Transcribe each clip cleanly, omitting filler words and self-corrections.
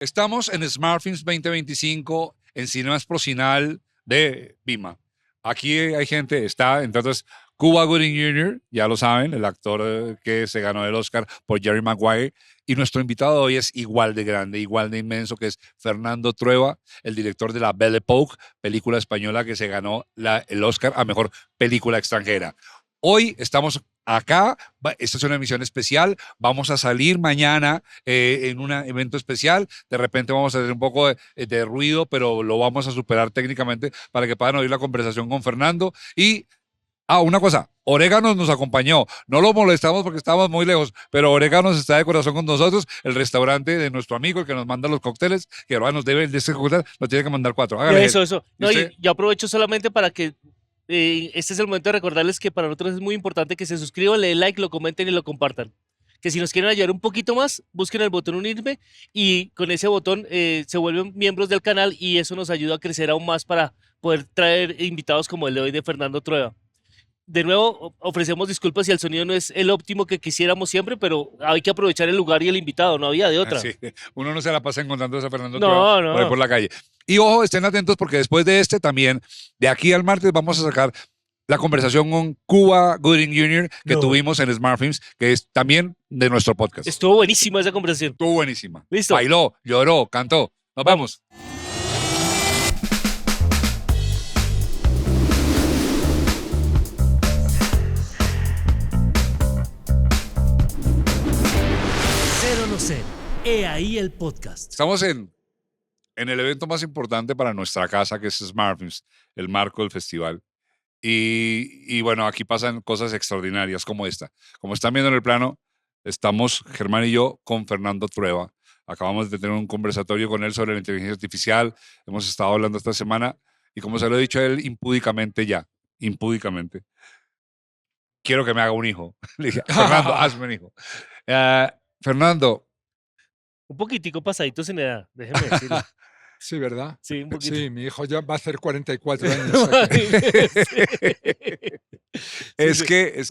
Estamos en SmartFilms 2025 en Cinemas Procinal de Vima. Aquí hay gente, está entonces Cuba Gooding Jr., ya lo saben, el actor que se ganó el Oscar por Jerry Maguire. Y nuestro invitado hoy es igual de grande, igual de inmenso, que es Fernando Trueba, el director de La Belle Époque, película española que se ganó el Oscar a Mejor Película Extranjera. Hoy estamos acá, esta es una emisión especial, vamos a salir mañana en un evento especial, de repente vamos a tener un poco de ruido, pero lo vamos a superar técnicamente para que puedan oír la conversación con Fernando. Y, una cosa, Oréganos nos acompañó, no lo molestamos porque estábamos muy lejos, pero Oréganos está de corazón con nosotros, el restaurante de nuestro amigo, el que nos manda los cócteles, que ahora nos debe de ese cóctel, nos tiene que mandar 4. Hágale. Eso. No, y yo aprovecho solamente para que este es el momento de recordarles que para nosotros es muy importante que se suscriban, le den like, lo comenten y lo compartan. Que si nos quieren ayudar un poquito más, busquen el botón unirme y con ese botón se vuelven miembros del canal y eso nos ayuda a crecer aún más para poder traer invitados como el de hoy de Fernando Trueba. De nuevo, ofrecemos disculpas si el sonido no es el óptimo que quisiéramos siempre, pero hay que aprovechar el lugar y el invitado, no había de otra. Sí, uno no se la pasa encontrando a Fernando No, Trueba por ahí no. por la calle. Y ojo, estén atentos porque después de este también, de aquí al martes, vamos a sacar la conversación con Cuba Gooding Jr. que tuvimos en SmartFilms, que es también de nuestro podcast. Estuvo buenísima esa conversación. Estuvo buenísima. Listo. Bailó, lloró, cantó. Nos vemos. Cero no sé. He ahí el podcast. Estamos en el evento más importante para nuestra casa, que es SmartFilms, el marco del festival. Y bueno, aquí pasan cosas extraordinarias como esta. Como están viendo en el plano, estamos Germán y yo con Fernando Trueba. Acabamos de tener un conversatorio con él sobre la inteligencia artificial. Hemos estado hablando esta semana y como se lo he dicho a él impúdicamente impúdicamente, quiero que me haga un hijo. Le dije, Fernando, hazme un hijo. Fernando. Un poquitico pasaditos en edad, déjeme decirlo. Sí, ¿verdad? Sí, un poquito. Sí, mi hijo ya va a hacer 44 años. Es que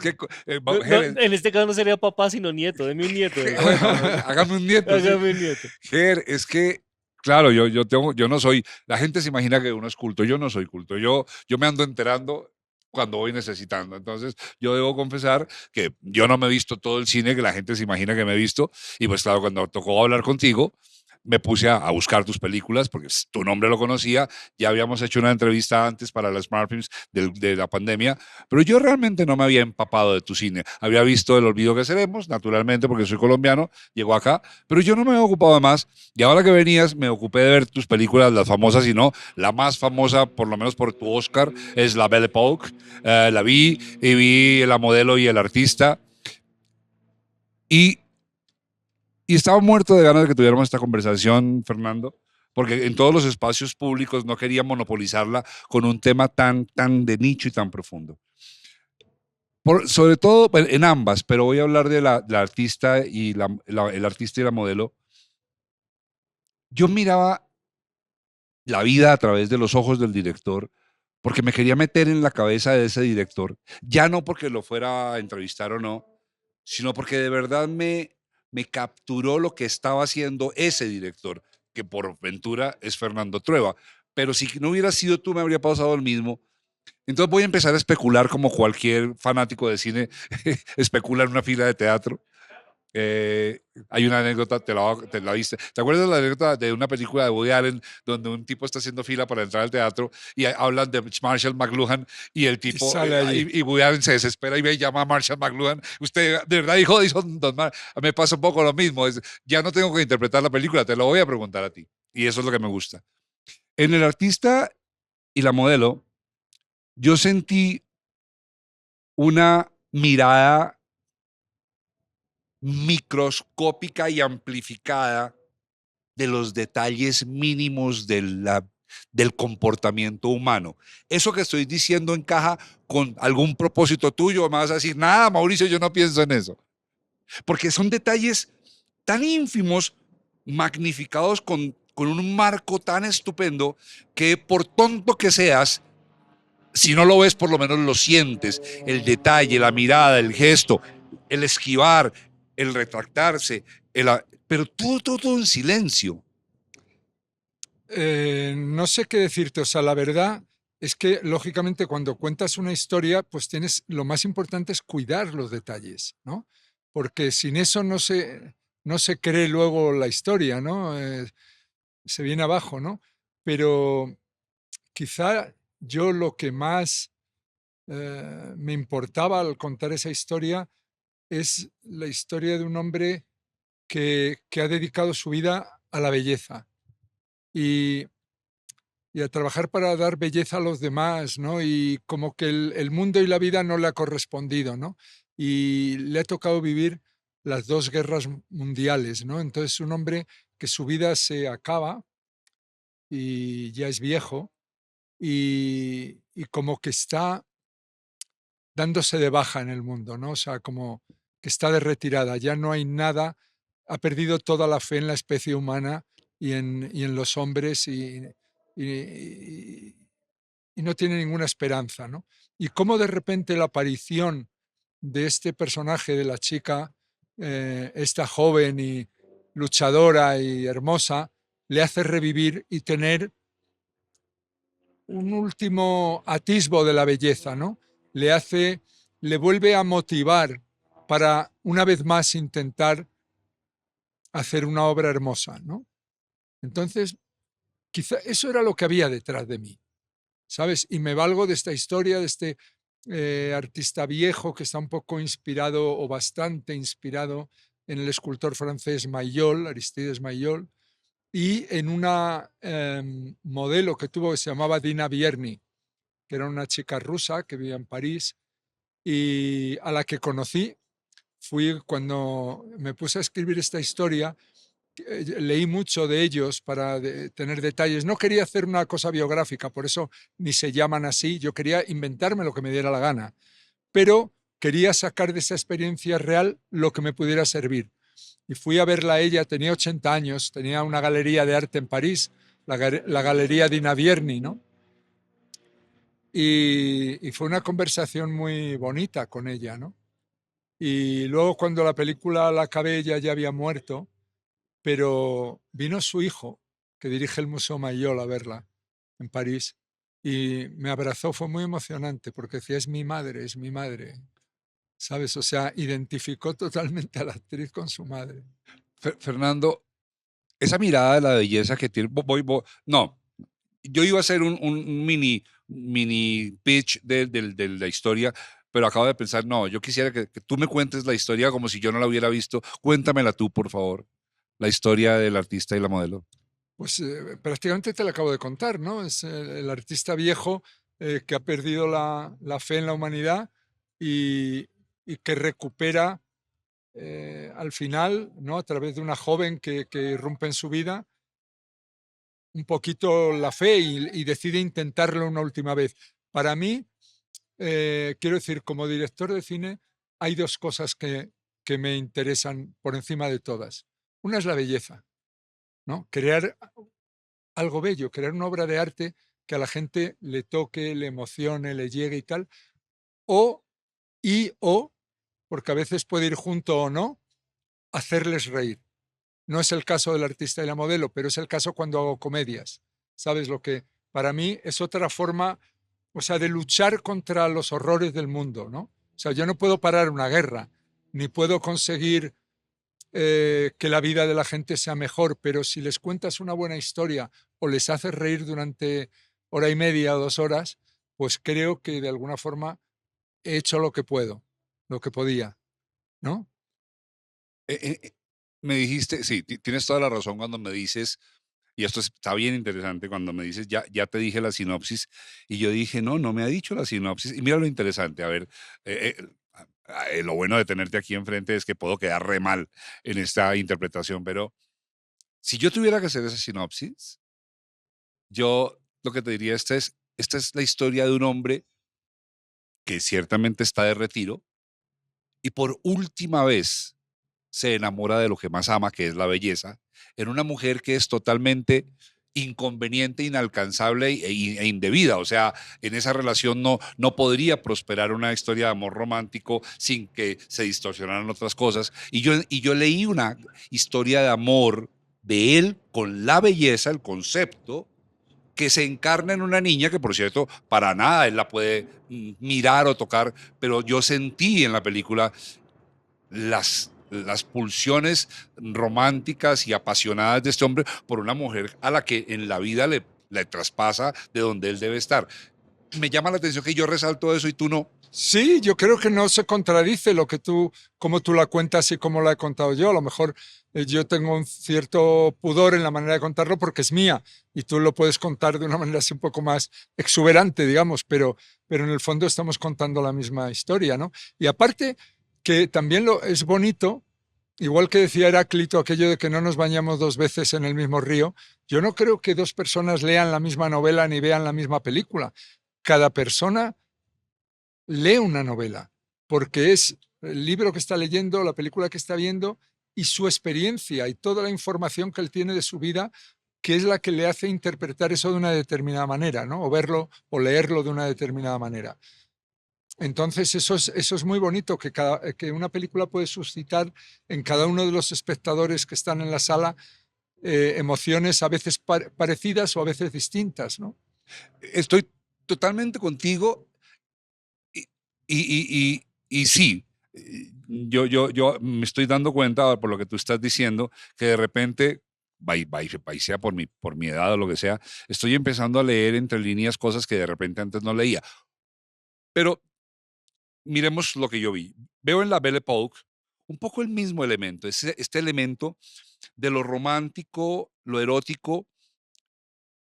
en este caso no sería papá, sino nieto. Deme un nieto. Bueno, hágame un nieto. Hágame un nieto. Ger, es que, claro, yo no soy, la gente se imagina que uno es culto, yo no soy culto, yo me ando enterando cuando voy necesitando. Entonces, yo debo confesar que yo no me he visto todo el cine que la gente se imagina que me he visto. Y pues claro, cuando tocó hablar contigo, me puse a buscar tus películas porque tu nombre lo conocía, ya habíamos hecho una entrevista antes para las SmartFilms de la pandemia, pero yo realmente no me había empapado de tu cine. Había visto El olvido que seremos, naturalmente, porque soy colombiano, llegó acá, pero yo no me he ocupado de más. Y ahora que venías, me ocupé de ver tus películas, las famosas, y no, la más famosa, por lo menos por tu Oscar, es La Belle Époque. La vi y vi La modelo y el artista. Y estaba muerto de ganas de que tuviéramos esta conversación, Fernando, porque en todos los espacios públicos no quería monopolizarla con un tema tan de nicho y tan profundo. Sobre todo en ambas, pero voy a hablar de la artista y el artista y la modelo. Yo miraba la vida a través de los ojos del director porque me quería meter en la cabeza de ese director, ya no porque lo fuera a entrevistar o no, sino porque de verdad me capturó lo que estaba haciendo ese director, que por ventura es Fernando Trueba. Pero si no hubiera sido tú, me habría pasado lo mismo. Entonces voy a empezar a especular como cualquier fanático de cine especula en una fila de teatro. Hay una anécdota, te la viste. ¿Te acuerdas de la anécdota de una película de Woody Allen donde un tipo está haciendo fila para entrar al teatro y hablan de Marshall McLuhan y el tipo y Woody Allen se desespera y ve y llama a Marshall McLuhan? Usted de verdad dijo, me pasa un poco lo mismo. Ya no tengo que interpretar la película, te lo voy a preguntar a ti. Y eso es lo que me gusta. En el artista y la modelo, yo sentí una mirada microscópica y amplificada de los detalles mínimos del comportamiento humano. Eso que estoy diciendo encaja con algún propósito tuyo. Me vas a decir, nada, Mauricio, yo no pienso en eso. Porque son detalles tan ínfimos, magnificados con un marco tan estupendo que por tonto que seas, si no lo ves, por lo menos lo sientes. El detalle, la mirada, el gesto, el esquivar, el retractarse, pero todo en silencio. No sé qué decirte, o sea, la verdad es que lógicamente cuando cuentas una historia, pues lo más importante es cuidar los detalles, ¿no? Porque sin eso no se cree luego la historia, ¿no? Se viene abajo, ¿no? Pero quizá yo lo que más me importaba al contar esa historia es la historia de un hombre que ha dedicado su vida a la belleza y, y a trabajar para dar belleza a los demás, ¿no? Y como que el mundo y la vida no le ha correspondido, ¿no? Y le ha tocado vivir las dos guerras mundiales, ¿no? Entonces, un hombre que su vida se acaba y ya es viejo y como que está dándose de baja en el mundo, ¿no? O sea, como que está de retirada, ya no hay nada, ha perdido toda la fe en la especie humana y en los hombres y- y no tiene ninguna esperanza, ¿no? Y cómo de repente la aparición de este personaje, de la chica, esta joven y luchadora y hermosa, le hace revivir y tener un último atisbo de la belleza, ¿no? Le vuelve a motivar para una vez más intentar hacer una obra hermosa, ¿no? Entonces, quizá eso era lo que había detrás de mí, ¿sabes? Y me valgo de esta historia, de este artista viejo que está un poco inspirado o bastante inspirado en el escultor francés Maillol, Aristides Maillol, y en una modelo que tuvo que se llamaba Dina Bierny, que era una chica rusa que vivía en París y a la que conocí. Fui cuando me puse a escribir esta historia, leí mucho de ellos para tener detalles. No quería hacer una cosa biográfica, por eso ni se llaman así. Yo quería inventarme lo que me diera la gana, pero quería sacar de esa experiencia real lo que me pudiera servir. Y fui a verla a ella, tenía 80 años, tenía una galería de arte en París, la Galería Dina Bierny, ¿no? Y fue una conversación muy bonita con ella, ¿no? Y luego cuando la película la acabé, ella ya había muerto, pero vino su hijo, que dirige el Museo Mayol, a verla en París, y me abrazó, fue muy emocionante, porque decía, es mi madre, ¿sabes? O sea, identificó totalmente a la actriz con su madre. Fernando, esa mirada de la belleza que tiene, no, yo iba a hacer un mini pitch de la historia, pero acabo de pensar, no, yo quisiera que tú me cuentes la historia como si yo no la hubiera visto. Cuéntamela tú, por favor, la historia del artista y la modelo. Pues prácticamente te la acabo de contar, ¿no? Es el artista viejo que ha perdido la fe en la humanidad y que recupera al final, ¿no? A través de una joven que irrumpe en su vida, un poquito la fe y decide intentarlo una última vez. Para mí, quiero decir, como director de cine, hay dos cosas que me interesan por encima de todas. Una es la belleza, ¿no? Crear algo bello, crear una obra de arte que a la gente le toque, le emocione, le llegue y tal, o, o, porque a veces puede ir junto o no, hacerles reír. No es el caso del artista y la modelo, pero es el caso cuando hago comedias. ¿Sabes? Lo que para mí es otra forma, o sea, de luchar contra los horrores del mundo, ¿no? O sea, yo no puedo parar una guerra, ni puedo conseguir que la vida de la gente sea mejor, pero si les cuentas una buena historia o les haces reír durante hora y media o 2 horas, pues creo que de alguna forma he hecho lo que puedo, lo que podía, ¿no? Eh, eh, Me dijiste, sí, tienes toda la razón cuando me dices, y esto está bien interesante, cuando me dices, ya te dije la sinopsis, y yo dije, no, no me ha dicho la sinopsis, y mira lo interesante, a ver, lo bueno de tenerte aquí enfrente es que puedo quedar re mal en esta interpretación, pero si yo tuviera que hacer esa sinopsis, yo lo que te diría, esta es la historia de un hombre que ciertamente está de retiro, y por última vez se enamora de lo que más ama, que es la belleza, en una mujer que es totalmente inconveniente, inalcanzable e indebida. O sea, en esa relación no podría prosperar una historia de amor romántico sin que se distorsionaran otras cosas. Y yo leí una historia de amor de él con la belleza, el concepto, que se encarna en una niña que, por cierto, para nada él la puede mirar o tocar, pero yo sentí en la película las pulsiones románticas y apasionadas de este hombre por una mujer a la que en la vida le traspasa de donde él debe estar. Me llama la atención que yo resalto eso y tú no. Sí, yo creo que no se contradice lo que tú, como tú la cuentas y como la he contado yo. A lo mejor yo tengo un cierto pudor en la manera de contarlo porque es mía y tú lo puedes contar de una manera así un poco más exuberante, digamos, pero en el fondo estamos contando la misma historia, ¿no? Y aparte que también es bonito, igual que decía Heráclito, aquello de que no nos bañamos dos veces en el mismo río, yo no creo que dos personas lean la misma novela ni vean la misma película. Cada persona lee una novela, porque es el libro que está leyendo, la película que está viendo y su experiencia y toda la información que él tiene de su vida, que es la que le hace interpretar eso de una determinada manera, ¿no? O verlo o leerlo de una determinada manera. Entonces eso es muy bonito, que una película puede suscitar en cada uno de los espectadores que están en la sala emociones a veces parecidas o a veces distintas, ¿no? Estoy totalmente contigo y, y sí, yo me estoy dando cuenta por lo que tú estás diciendo que de repente, sea por mi edad o lo que sea, estoy empezando a leer entre líneas cosas que de repente antes no leía. Pero miremos lo que yo vi. Veo en la Belle Époque un poco el mismo elemento, este elemento de lo romántico, lo erótico,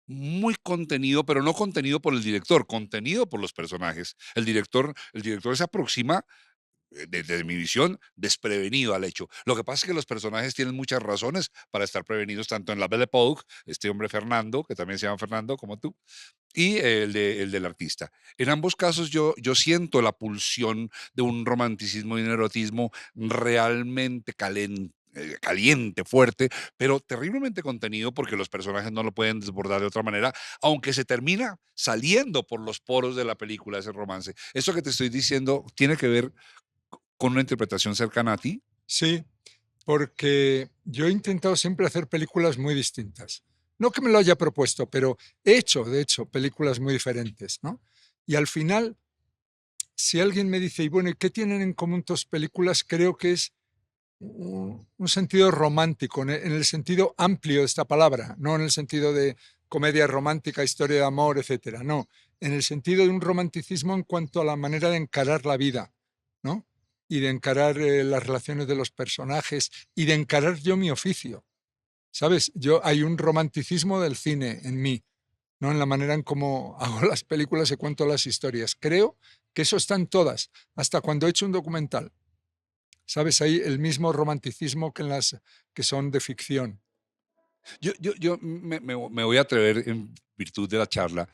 muy contenido, pero no contenido por el director, contenido por los personajes. El director se aproxima, desde mi visión, desprevenido al hecho. Lo que pasa es que los personajes tienen muchas razones para estar prevenidos, tanto en la Belle Époque, este hombre Fernando, que también se llama Fernando, como tú, y el del artista. En ambos casos yo siento la pulsión de un romanticismo y un erotismo realmente caliente, fuerte, pero terriblemente contenido porque los personajes no lo pueden desbordar de otra manera, aunque se termina saliendo por los poros de la película ese romance. Eso que te estoy diciendo tiene que ver con una interpretación cercana a ti. Sí, porque yo he intentado siempre hacer películas muy distintas. No que me lo haya propuesto, pero he hecho, de hecho, películas muy diferentes, ¿no? Y al final, si alguien me dice, y bueno, ¿y qué tienen en común tus películas? Creo que es un sentido romántico, en el sentido amplio de esta palabra, no en el sentido de comedia romántica, historia de amor, etcétera, no, en el sentido de un romanticismo en cuanto a la manera de encarar la vida, ¿no? Y de encarar las relaciones de los personajes y de encarar yo mi oficio. ¿Sabes? Hay un romanticismo del cine en mí, ¿no? En la manera en cómo hago las películas y cuento las historias. Creo que eso está en todas, hasta cuando he hecho un documental. ¿Sabes? Hay el mismo romanticismo que en las que son de ficción. Yo me voy a atrever, en virtud de la charla,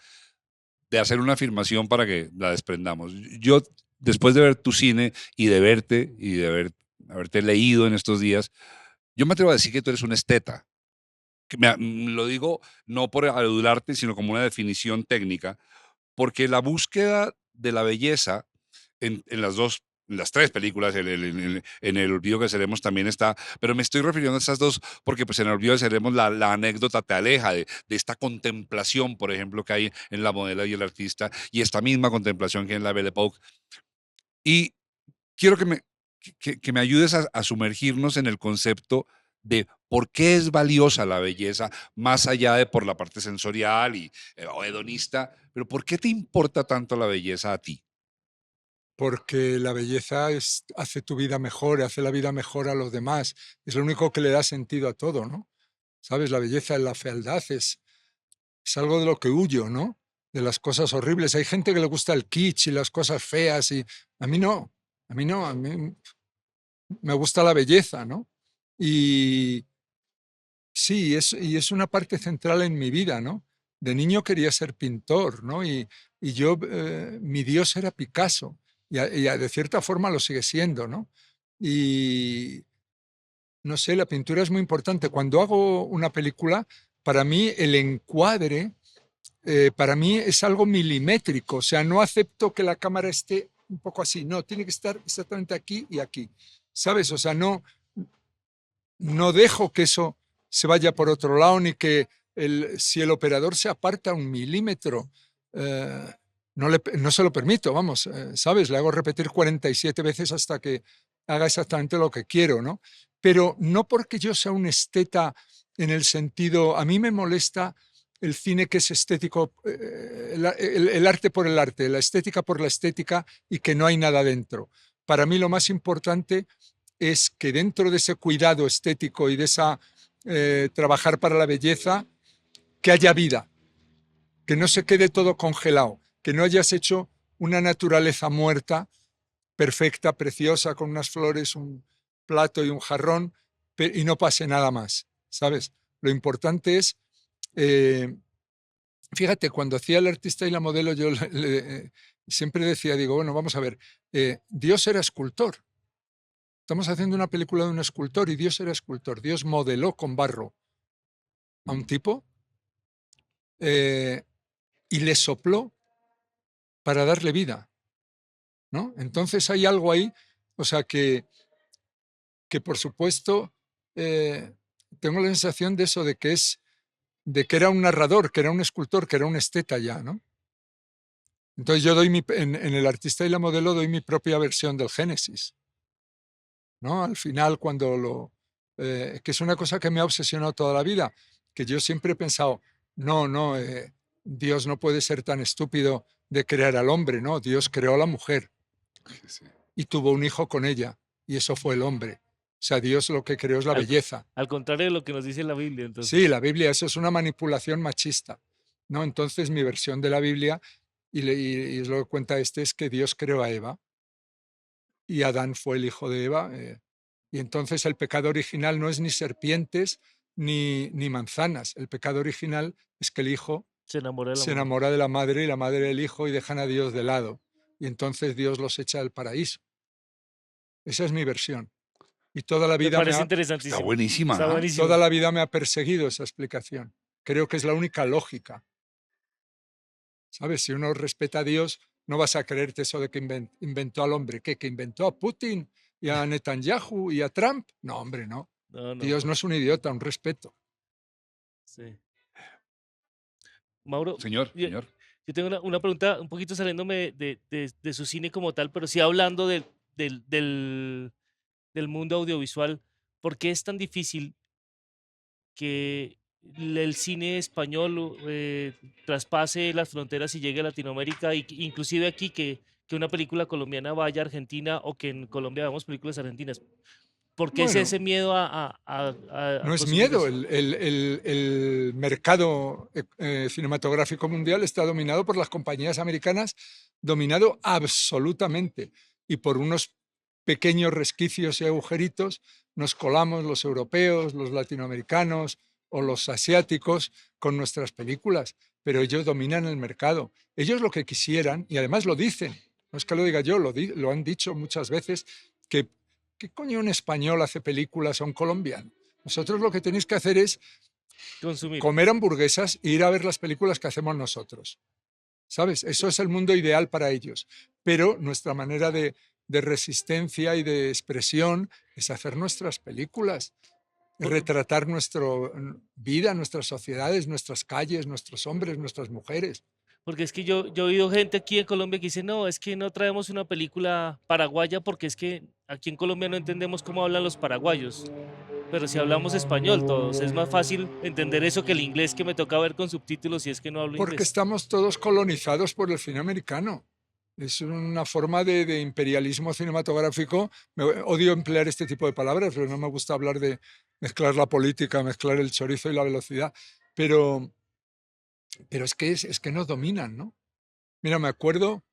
de hacer una afirmación para que la desprendamos. Yo, después de ver tu cine y de verte y de haberte leído en estos días, yo me atrevo a decir que tú eres un esteta. Lo digo no por adularte, sino como una definición técnica, porque la búsqueda de la belleza en las tres películas, en El olvido que seremos también está, pero me estoy refiriendo a estas dos porque pues en El olvido que seremos la anécdota te aleja de esta contemplación, por ejemplo, que hay en la modelo y el artista, y esta misma contemplación que hay en la Belle Époque. Y quiero que me ayudes a sumergirnos en el concepto de por qué es valiosa la belleza, más allá de por la parte sensorial o hedonista, pero ¿por qué te importa tanto la belleza a ti? Porque la belleza hace tu vida mejor, hace la vida mejor a los demás. Es lo único que le da sentido a todo, ¿no? ¿Sabes? La belleza es la fealdad, es algo de lo que huyo, ¿no? De las cosas horribles. Hay gente que le gusta el kitsch y las cosas feas y a mí no, a mí no, a mí me gusta la belleza, ¿no? Y sí, y es una parte central en mi vida, ¿no? De niño quería ser pintor, ¿no? Y yo, mi Dios era Picasso, de cierta forma lo sigue siendo, ¿no? Y no sé, la pintura es muy importante. Cuando hago una película, para mí el encuadre, para mí es algo milimétrico, o sea, no acepto que la cámara esté un poco así, no, tiene que estar exactamente aquí y aquí, ¿sabes? O sea, no dejo que eso se vaya por otro lado, ni que si el operador se aparta 1 milímetro, no se lo permito, vamos, ¿sabes? Le hago repetir 47 veces hasta que haga exactamente lo que quiero, ¿no? Pero no porque yo sea un esteta en el sentido, a mí me molesta el cine que es estético, el arte por el arte, la estética por la estética y que no hay nada dentro. Para mí lo más importante es que dentro de ese cuidado estético y de esa trabajar para la belleza, que haya vida, que no se quede todo congelado, que no hayas hecho una naturaleza muerta, perfecta, preciosa, con unas flores, un plato y un jarrón, y no pase nada más, ¿sabes? Lo importante es, fíjate, cuando hacía El artista y la modelo, yo siempre decía, digo, bueno, vamos a ver, Dios era escultor. Estamos haciendo una película de un escultor y Dios era escultor. Dios modeló con barro a un tipo y le sopló para darle vida, ¿no? Entonces hay algo ahí, o sea, que por supuesto tengo la sensación de eso, de que era un narrador, que era un escultor, que era un esteta ya, ¿no? Entonces yo doy en El artista y la modelo doy mi propia versión del Génesis, ¿no? Al final, que es una cosa que me ha obsesionado toda la vida, que yo siempre he pensado, no, Dios no puede ser tan estúpido de crear al hombre, ¿no? Dios creó a la mujer y tuvo un hijo con ella, y eso fue el hombre. O sea, Dios lo que creó es la belleza. Al contrario de lo que nos dice la Biblia, entonces. Sí, la Biblia, eso es una manipulación machista, ¿no? Entonces mi versión de la Biblia, y es lo que cuenta es que Dios creó a Eva, y Adán fue el hijo de Eva, y entonces el pecado original no es ni serpientes ni manzanas. El pecado original es que el hijo se se enamora de la madre y la madre del hijo y dejan a Dios de lado. Y entonces Dios los echa del paraíso. Esa es mi versión. Y toda la Me vida parece Está interesantísimo. buenísima. Está ¿Ah? buenísimo. toda la vida me ha perseguido esa explicación. Creo que es la única lógica. ¿Sabes? Si uno respeta a Dios, no vas a creerte eso de que inventó al hombre. ¿Qué? ¿Que inventó a Putin y a Netanyahu y a Trump? No, hombre, no. No, Dios no es un idiota, un respeto. Sí. Mauro, Señor. yo tengo una pregunta un poquito saliéndome de su cine como tal, pero sí hablando del mundo audiovisual. ¿Por qué es tan difícil que el cine español traspase las fronteras y llegue a Latinoamérica, y inclusive aquí que una película colombiana vaya a Argentina, o que en Colombia veamos películas argentinas? ¿Por qué es Bueno, ese miedo a no es consumir miedo. eso? El mercado cinematográfico mundial está dominado por las compañías americanas, dominado absolutamente. Y por unos pequeños resquicios y agujeritos nos colamos los europeos, los latinoamericanos o los asiáticos con nuestras películas. Pero ellos dominan el mercado. Ellos lo que quisieran, y además lo dicen, no es que lo diga yo, lo han dicho muchas veces, que ¿qué coño un español hace películas a un colombiano? Vosotros lo que tenéis que hacer es Consumir. comer hamburguesas e ir a ver las películas que hacemos nosotros. ¿Sabes? Eso es el mundo ideal para ellos. Pero nuestra manera de resistencia y de expresión es hacer nuestras películas, retratar nuestra vida, nuestras sociedades, nuestras calles, nuestros hombres, nuestras mujeres. Porque es que yo he oído gente aquí en Colombia que dice, no, es que no traemos una película paraguaya porque es que aquí en Colombia no entendemos cómo hablan los paraguayos. Pero si hablamos español todos, es más fácil entender eso que el inglés, que me toca ver con subtítulos si es que no hablo Porque inglés. estamos todos colonizados por el cine americano. Es una forma de imperialismo cinematográfico. Odio emplear este tipo de palabras, pero no me gusta hablar de mezclar la política, mezclar el chorizo y la velocidad. Pero es que nos dominan, ¿no? Mira, me acuerdo,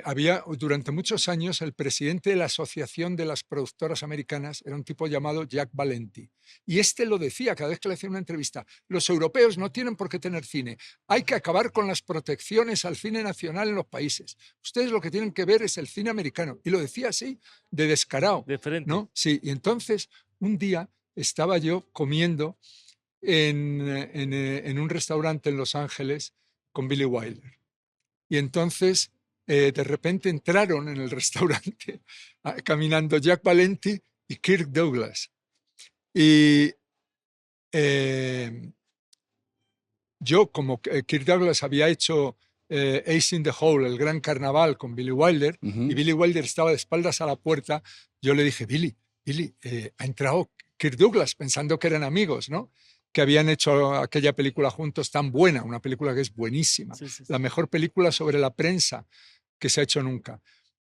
había durante muchos años el presidente de la Asociación de las Productoras Americanas, era un tipo llamado Jack Valenti. Y este lo decía cada vez que le hacía una entrevista: los europeos no tienen por qué tener cine, hay que acabar con las protecciones al cine nacional en los países. Ustedes lo que tienen que ver es el cine americano. Y lo decía así, de descarado, De frente. ¿no? Sí, y entonces un día estaba yo comiendo en un restaurante en Los Ángeles con Billy Wilder. Y entonces, de repente entraron en el restaurante caminando Jack Valenti y Kirk Douglas. Y eh, yo, como Kirk Douglas había hecho Ace in the Hole, el gran carnaval con Billy Wilder, Ujú. y Billy Wilder estaba de espaldas a la puerta, yo le dije, Billy, ha entrado Kirk Douglas, pensando que eran amigos, ¿no? Que habían hecho aquella película juntos tan buena, una película que es buenísima, Sí, sí, sí. la mejor película sobre la prensa que se ha hecho nunca.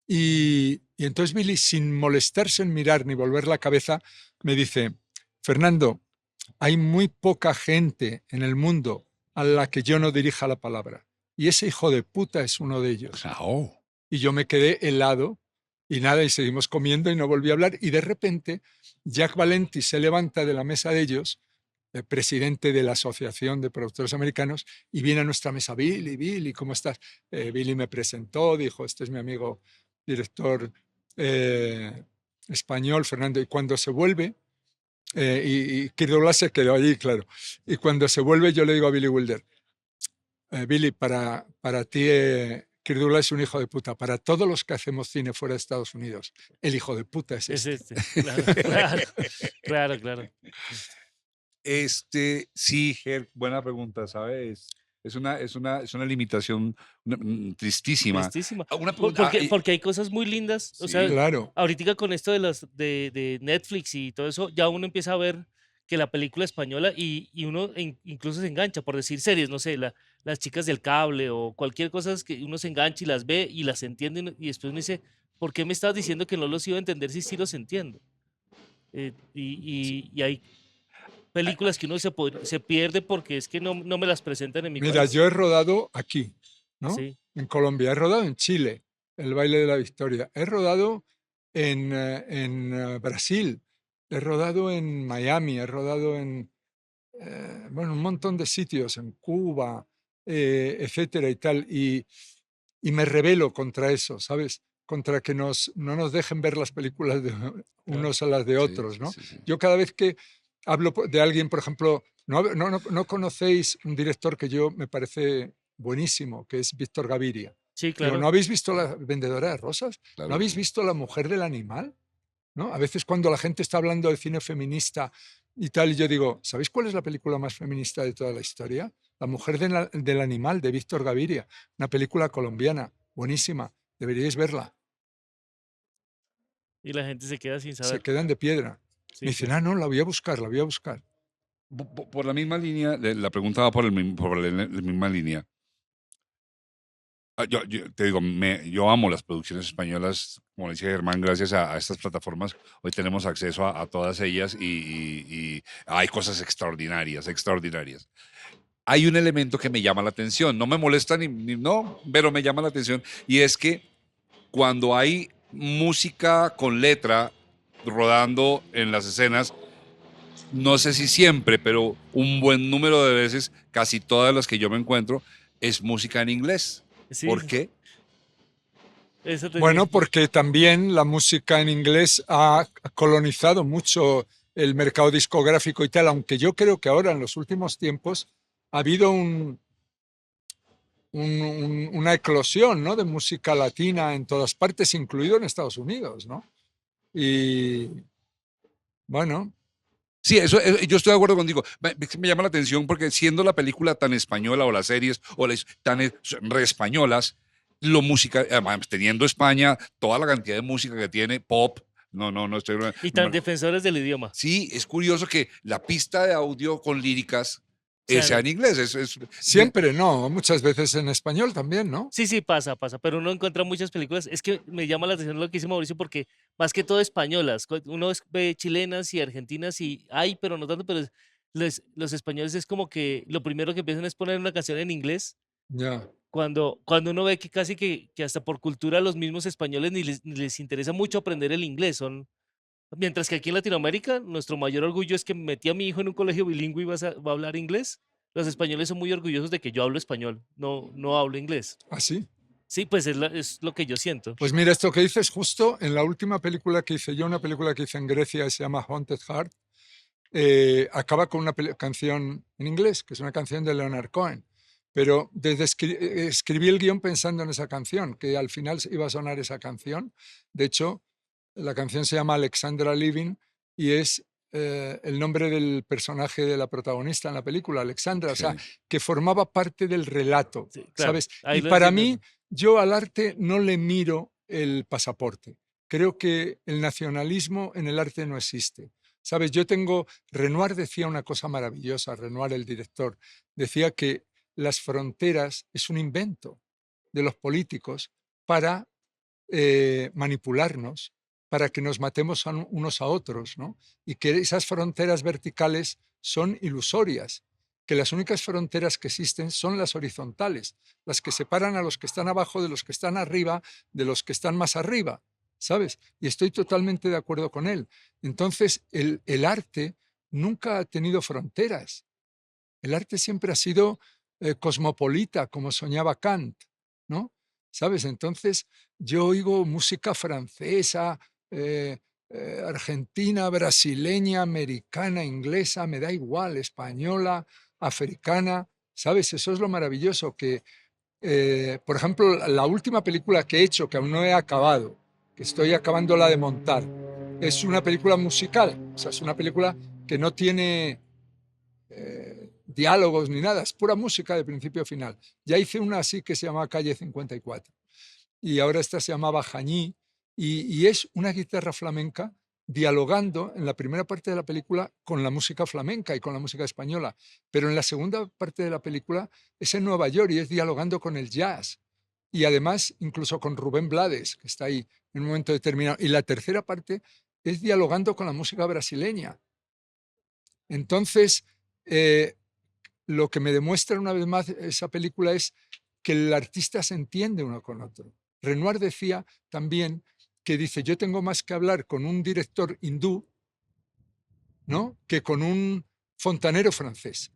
Y entonces Billy, sin molestarse en mirar ni volver la cabeza, me dice, Fernando, hay muy poca gente en el mundo a la que yo no dirija la palabra. Y ese hijo de puta es uno de ellos. Oh. Y yo me quedé helado y nada, y seguimos comiendo y no volví a hablar. Y de repente Jack Valenti se levanta de la mesa de ellos, el presidente de la Asociación de Productores Americanos, y viene a nuestra mesa, Billy, ¿cómo estás? Billy me presentó, dijo, este es mi amigo director español, Fernando. Y cuando se vuelve, y Kirk Douglas se quedó allí, claro. Y cuando se vuelve, yo le digo a Billy Wilder, Billy, para ti Kirk Douglas es un hijo de puta. Para todos los que hacemos cine fuera de Estados Unidos, el hijo de puta es Es este. Claro, claro, claro, claro. Sí, Ger, buena pregunta, ¿sabes? Es una limitación tristísima. Tristísima. Una pregunta, Porque hay cosas muy lindas. O Sí. sea, Claro, ahorita con esto de Netflix y todo eso, ya uno empieza a ver que la película española y uno incluso se engancha, por decir series, no sé, las chicas del cable o cualquier cosa es que uno se engancha y las ve y las entiende y después uno dice, ¿por qué me estabas diciendo que no los iba a entender si sí los entiendo? Y hay películas que uno se pierde porque es que no me las presentan en mi mira, país. yo he rodado aquí, ¿no? Sí, En Colombia, he rodado en Chile, el baile de la victoria, he rodado en Brasil, he rodado en Miami, he rodado en, bueno, un montón de sitios, en Cuba, etcétera y tal, y me rebelo contra eso, ¿sabes? Contra que no nos dejen ver las películas de claro. unos a las de sí, otros, ¿no? sí, sí. Yo cada vez que hablo de alguien, por ejemplo, no conocéis un director que yo me parece buenísimo, que es Víctor Gaviria. Sí, Digo, claro. ¿no habéis visto La vendedora de rosas? Claro. ¿No habéis visto La mujer del animal? ¿No? A veces cuando la gente está hablando de cine feminista y tal, y yo digo, ¿sabéis cuál es la película más feminista de toda la historia? La mujer del animal, de Víctor Gaviria, una película colombiana, buenísima, deberíais verla. Y la gente se queda sin Se saber. quedan de piedra. Me Sí, dicen, claro. no, la voy a buscar, la voy a buscar. Por la misma línea, la pregunta va por la misma línea. Yo te digo, yo amo las producciones españolas, como decía Germán, gracias a estas plataformas. Hoy tenemos acceso a todas ellas y hay cosas extraordinarias, extraordinarias. Hay un elemento que me llama la atención, no me molesta no, pero me llama la atención y es que cuando hay música con letra rodando en las escenas, no sé si siempre, pero un buen número de veces, casi todas las que yo me encuentro, es música en inglés. Sí, ¿Por qué? eso te Bueno, porque también la música en inglés ha colonizado mucho el mercado discográfico y tal, aunque yo creo que ahora en los últimos tiempos ha habido una eclosión, ¿no?, de música latina en todas partes, incluido en Estados Unidos, ¿no? Y bueno, Sí, yo estoy de acuerdo contigo. Me llama la atención porque siendo la película tan española o las series o tan re españolas, lo música, además, teniendo España toda la cantidad de música que tiene, pop, no estoy. y tan defensores del idioma. Sí, es curioso que la pista de audio con líricas Sea sea en- en inglés. siempre no, muchas veces en español también, ¿no? Sí, sí, pasa, pero uno encuentra muchas películas. Es que me llama la atención lo que dice Mauricio, porque más que todo españolas. Uno ve chilenas y argentinas y hay, pero no tanto, pero los españoles es como que lo primero que empiezan es poner una canción en inglés. Ya. Cuando uno ve que casi que hasta por cultura los mismos españoles ni les interesa mucho aprender el inglés. Mientras que aquí en Latinoamérica, nuestro mayor orgullo es que metí a mi hijo en un colegio bilingüe y va a hablar inglés. Los españoles son muy orgullosos de que yo hablo español, no hablo inglés. ¿Así? Sí, pues es lo que yo siento. Pues mira, esto que dices justo en la última película que hice yo, una película que hice en Grecia, se llama Haunted Heart, acaba con una canción en inglés, que es una canción de Leonard Cohen. Pero escribí el guión pensando en esa canción, que al final iba a sonar esa canción. De hecho, la canción se llama Alexandra Living y es el nombre del personaje de la protagonista en la película, Alexandra, o sea, Sí. que formaba parte del relato, Sí, claro, ¿sabes? ahí Y lo para entiendo. mí, yo al arte no le miro el pasaporte. Creo que el nacionalismo en el arte no existe. ¿Sabes? Renoir decía una cosa maravillosa, Renoir, el director, decía que las fronteras es un invento de los políticos para manipularnos, para que nos matemos unos a otros, ¿no? Y que esas fronteras verticales son ilusorias, que las únicas fronteras que existen son las horizontales, las que separan a los que están abajo de los que están arriba, de los que están más arriba, ¿sabes? Y estoy totalmente de acuerdo con él. Entonces, el arte nunca ha tenido fronteras. El arte siempre ha sido cosmopolita, como soñaba Kant, ¿no? ¿Sabes? Entonces, yo oigo música francesa, eh, argentina, brasileña, americana, inglesa, me da igual, española, africana, ¿sabes? Eso es lo maravilloso, que, por ejemplo, la última película que he hecho, que aún no he acabado, que estoy acabándola de montar, es una película musical, o sea, es una película que no tiene diálogos ni nada, es pura música de principio a final. Ya hice una así que se llama Calle 54 y ahora esta se llamaba Jañí y es una guitarra flamenca dialogando en la primera parte de la película con la música flamenca y con la música española, pero en la segunda parte de la película es en Nueva York y es dialogando con el jazz y además incluso con Rubén Blades, que está ahí en un momento determinado, y la tercera parte es dialogando con la música brasileña. Entonces, eh, lo que me demuestra una vez más esa película es que el artista se entiende uno con otro. Renoir decía también que dice, yo tengo más que hablar con un director hindú, ¿no?, que con un fontanero francés.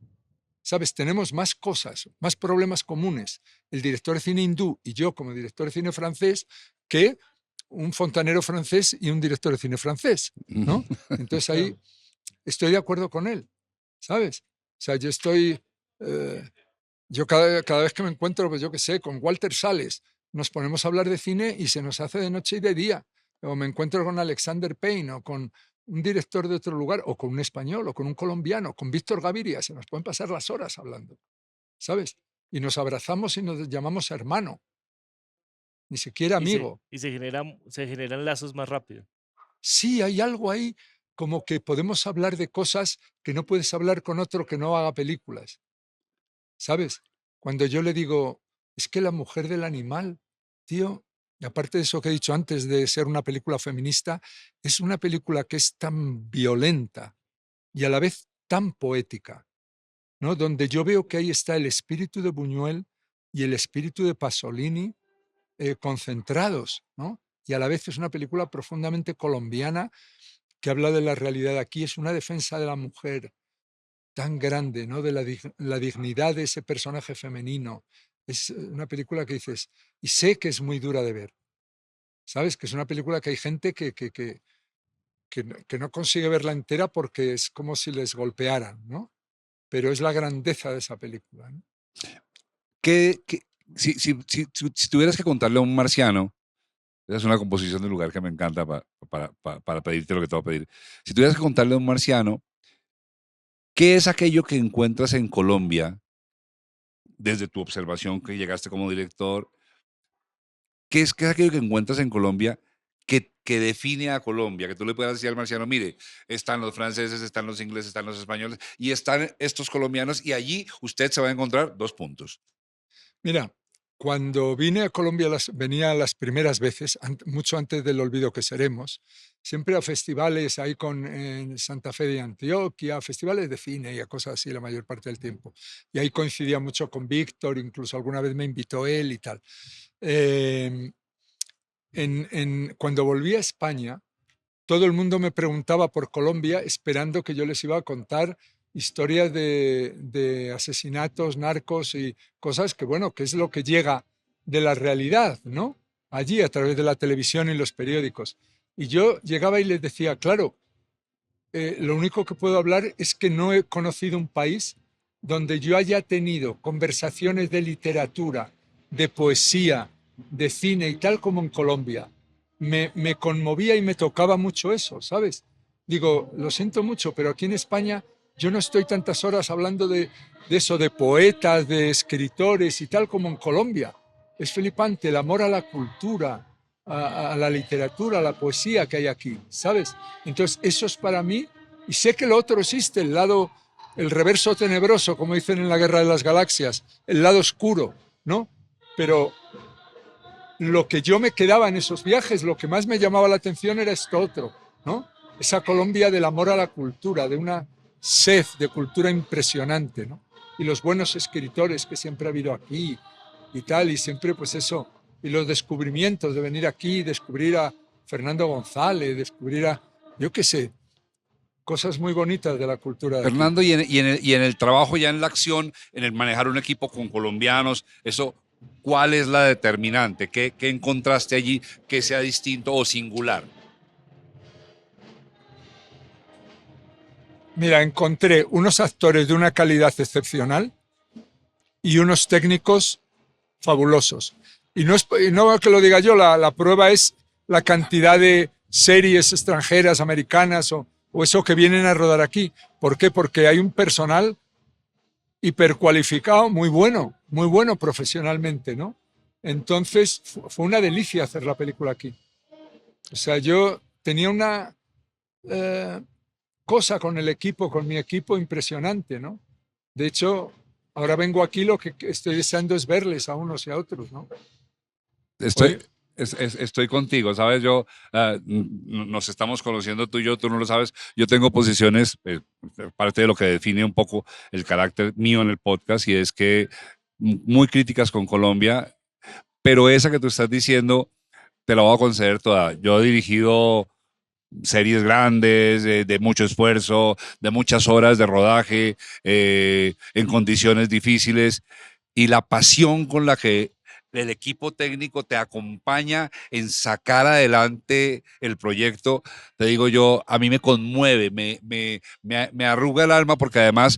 ¿Sabes? Tenemos más cosas, más problemas comunes, el director de cine hindú y yo como director de cine francés, que un fontanero francés y un director de cine francés, ¿no? Entonces ahí estoy de acuerdo con él, ¿sabes? O sea, eh, yo cada vez que me encuentro, pues yo qué sé, con Walter Sales, nos ponemos a hablar de cine y se nos hace de noche y de día. O me encuentro con Alexander Payne o con un director de otro lugar, o con un español, o con un colombiano, con Víctor Gaviria, se nos pueden pasar las horas hablando, ¿sabes? Y nos abrazamos y nos llamamos hermano, ni siquiera amigo. Y se generan lazos más rápido. Sí, hay algo ahí como que podemos hablar de cosas que no puedes hablar con otro que no haga películas. ¿Sabes? Cuando yo le digo, es que la mujer del animal, tío, y aparte de eso que he dicho antes de ser una película feminista, es una película que es tan violenta y a la vez tan poética, ¿no? Donde yo veo que ahí está el espíritu de Buñuel y el espíritu de Pasolini concentrados, ¿no? Y a la vez es una película profundamente colombiana que habla de la realidad aquí, es una defensa de la mujer, tan grande, ¿no? De la dignidad de ese personaje femenino. Es una película que dices, y sé que es muy dura de ver, ¿sabes? Que es una película que hay gente que no consigue verla entera porque es como si les golpearan, ¿no? Pero es la grandeza de esa película, ¿no? Si tuvieras que contarle a un marciano, esa es una composición del lugar que me encanta para pedirte lo que te voy a pedir. Si tuvieras que contarle a un marciano, ¿qué es aquello que encuentras en Colombia, desde tu observación que llegaste como director? ¿Qué es aquello que encuentras en Colombia que define a Colombia? Que tú le puedas decir al marciano, mire, están los franceses, están los ingleses, están los españoles y están estos colombianos y allí usted se va a encontrar dos puntos. Mira, cuando vine a Colombia, venía las primeras veces, mucho antes del Olvido que seremos, siempre a festivales ahí en Santa Fe de Antioquia, festivales de cine y a cosas así la mayor parte del tiempo. Y ahí coincidía mucho con Víctor, incluso alguna vez me invitó él y tal. Eh, cuando volví a España, todo el mundo me preguntaba por Colombia esperando que yo les iba a contar historias de asesinatos, narcos y cosas que, bueno, que es lo que llega de la realidad, ¿no? Allí a través de la televisión y los periódicos. Y yo llegaba y les decía, claro, lo único que puedo hablar es que no he conocido un país donde yo haya tenido conversaciones de literatura, de poesía, de cine y tal como en Colombia. Me conmovía y me tocaba mucho eso, ¿sabes? Digo, lo siento mucho, pero aquí en España yo no estoy tantas horas hablando de eso, de poetas, de escritores y tal como en Colombia. Es flipante el amor a la cultura, a la literatura, a la poesía que hay aquí, ¿sabes? Entonces, eso es para mí, y sé que lo otro existe, el lado, el reverso tenebroso, como dicen en la Guerra de las Galaxias, el lado oscuro, ¿no? Pero lo que yo me quedaba en esos viajes, lo que más me llamaba la atención era esto otro, ¿no? Esa Colombia del amor a la cultura, de una sed de cultura impresionante, ¿no? Y los buenos escritores que siempre ha habido aquí y tal, y siempre pues eso, y los descubrimientos de venir aquí, descubrir a Fernando González, descubrir a, yo qué sé, cosas muy bonitas de la cultura de aquí. Fernando, y en el trabajo, ya en la acción, en el manejar un equipo con colombianos, eso, ¿cuál es la determinante? ¿Qué encontraste allí que sea distinto o singular? Mira, encontré unos actores de una calidad excepcional y unos técnicos fabulosos. Y no que lo diga yo, la prueba es la cantidad de series extranjeras, americanas o eso que vienen a rodar aquí. ¿Por qué? Porque hay un personal hipercualificado, muy bueno profesionalmente, ¿no? Entonces fue una delicia hacer la película aquí. O sea, yo tenía una eh, cosa con el equipo, con mi equipo impresionante, ¿no? De hecho, ahora vengo aquí, lo que estoy deseando es verles a unos y a otros, ¿no? Estoy, Oye, estoy contigo, ¿sabes? Nos estamos conociendo tú y yo, tú no lo sabes. Yo tengo posiciones, parte de lo que define un poco el carácter mío en el podcast, y es que muy críticas con Colombia, pero esa que tú estás diciendo, te la voy a conceder toda. Yo he dirigido series grandes, de mucho esfuerzo, de muchas horas de rodaje, en condiciones difíciles, y la pasión con la que el equipo técnico te acompaña en sacar adelante el proyecto, te digo yo, a mí me conmueve, me arruga el alma, porque además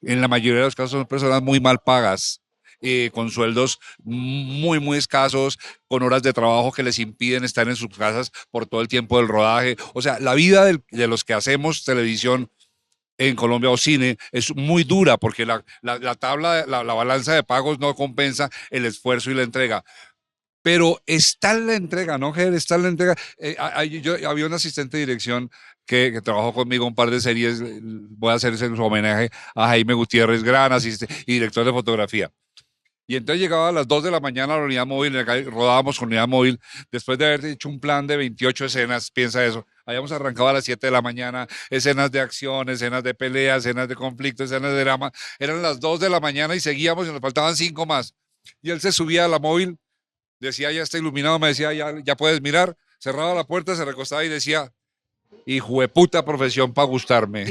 en la mayoría de los casos son personas muy mal pagas. Con sueldos muy escasos, con horas de trabajo que les impiden estar en sus casas por todo el tiempo del rodaje. O sea, la vida de los que hacemos televisión en Colombia o cine es muy dura, porque la tabla, la balanza de pagos no compensa el esfuerzo y la entrega. Pero está en la entrega, ¿no, Ger? Está en la entrega. Yo había un asistente de dirección que trabajó conmigo un par de series. Voy a hacer su homenaje a Jaime Gutiérrez, gran asistente y director de fotografía. Y entonces llegaba a las 2 de la mañana a la unidad móvil, rodábamos con unidad móvil, después de haber hecho un plan de 28 escenas, piensa eso. Habíamos arrancado a las 7 de la mañana, escenas de acción, escenas de pelea, escenas de conflicto, escenas de drama. Eran las 2 de la mañana y seguíamos y nos faltaban 5 más. Y él se subía a la móvil, decía, ya está iluminado, me decía, ya puedes mirar. Cerraba la puerta, se recostaba y decía, hijo de puta profesión para gustarme.